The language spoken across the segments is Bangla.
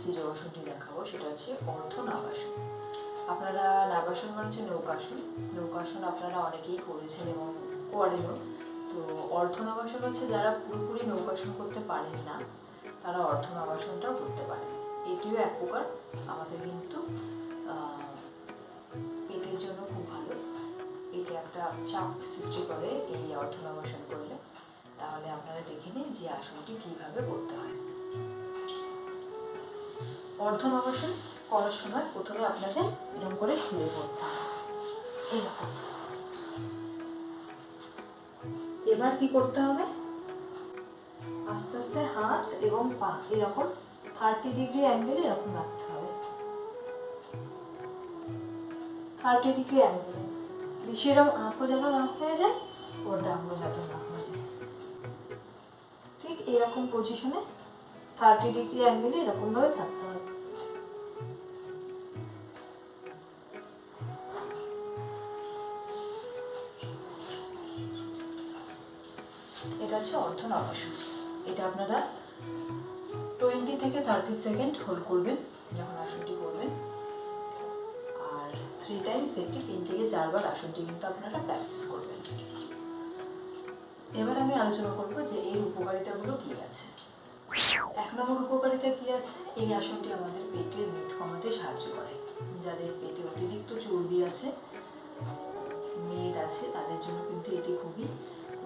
যে যোগাসনটি দেখাবো সেটা হচ্ছে অর্ধ নাবাসন। আপনারা নাবাসন মানে হচ্ছে নৌকাসন। নৌকাসন আপনারা অনেকেই করেছেন এবং করেনও। তো অর্ধ নাবাসন হচ্ছে যারা পুরোপুরি নৌকাসন করতে পারেন না, তারা অর্ধ নাবাসনটাও করতে পারেন। এটিও এক প্রকার আমাদের কিন্তু পেটের জন্য খুব ভালো। পেটে একটা চাপ সৃষ্টি করে এই অর্ধ নাবাসন করলে। তাহলে আপনারা দেখে নিন যে আসনটি কীভাবে করতে হয়। অর্ধ নাবাসন করার সময় প্রথমে আপনাদের এরকম করে শুয়ে পড়তে হবে, এরকম। এবার কি করতে হবে, আস্তে আস্তে হাত এবং পা এরকম 30 ডিগ্রি অ্যাঙ্গেলে এরকম রাখতে হবে। 30 ডিগ্রি অ্যাঙ্গেলে, বেশি এরকম আঁকো যেন না হয়ে যায়, ওর ডাঙ্গো যাতে না হয়ে যায়। ঠিক এরকম পজিশনে 30 ডিগ্রি অ্যাঙ্গেলে এরকমভাবে থাকতে হবে। এটা হচ্ছে অর্ধ নাবাসন। এটা আপনারা 20 থেকে 30 সেকেন্ড হোল্ড করবেন যখন আসনটি করবেন। আর 3 টাইমস একটি 3 থেকে 4 বার আসনটি কিন্তু আপনারা প্র্যাকটিস করবেন। এবার আমি আলোচনা করব যে এর উপকারিতাগুলো কী আছে। 1 নম্বর উপকারিতা কী আছে, এই আসনটি আমাদের পেটের মেদ কমাতে সাহায্য করে। যাদের পেটে অতিরিক্ত চর্বি আছে, মেদ আছে, তাদের জন্য কিন্তু এটি খুবই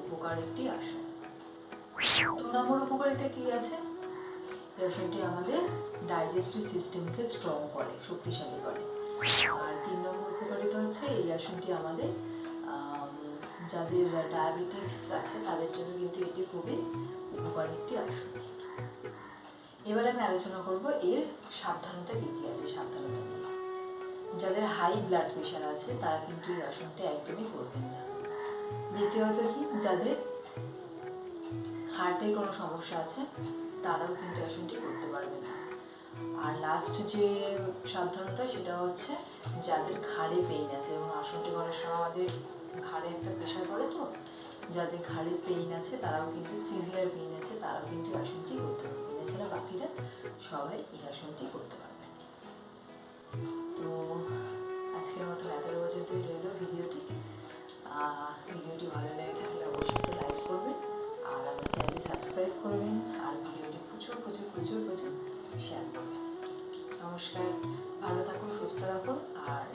উপকার একটি আসন। 2 নম্বর উপকারিতা কী আছে, এই আসনটি আমাদের ডাইজেস্টিভ সিস্টেমকে স্ট্রং করে, শক্তিশালী করে। আর 3 নম্বর উপকারিতা হচ্ছে এই আসনটি আমাদের যাদের ডায়াবেটিস আছে তাদের জন্য কিন্তু এটি খুবই উপকারী একটি আসন। এবার আমি আলোচনা করব এর সাবধানতা কী কী আছে। সাবধানতা নিয়ে, যাদের হাই ব্লাড প্রেশার আছে তারা কিন্তু এই আসনটি একদমই করবেন না। দ্বিতীয়ত কি, যাদের হার্টের কোনো সমস্যা আছে তারাও কিন্তু আসনটি করতে পারবে না। আর লাস্ট যে সাবধানতা সেটা হচ্ছে যাদের ঘাড়ে পেইন আছে, এবং আসনটি করার সময় আমাদের ঘাড়ে একটা প্রেশার পড়ে, তো যাদের ঘাড়ে পেইন আছে তারাও কিন্তু, সিভিয়ার পেইন আছে তারাও কিন্তু আসনটি করতে পারবেন। এছাড়া বাকিরা সবাই এই আসনটি করতে পারবেন। তো আজকের মতো এত পর্যন্তই রইল ভিডিওটি। ভিডিওটি ভালো লেগে থাকলে অবশ্যই একটু লাইক করবেন, আর আমার চ্যানেলটি সাবস্ক্রাইব করবেন, আর ভিডিওটি প্রচুর প্রচুর প্রচুর প্রচুর শেয়ার করবেন। নমস্কার, ভালো থাকুন, সুস্থ থাকুন, আর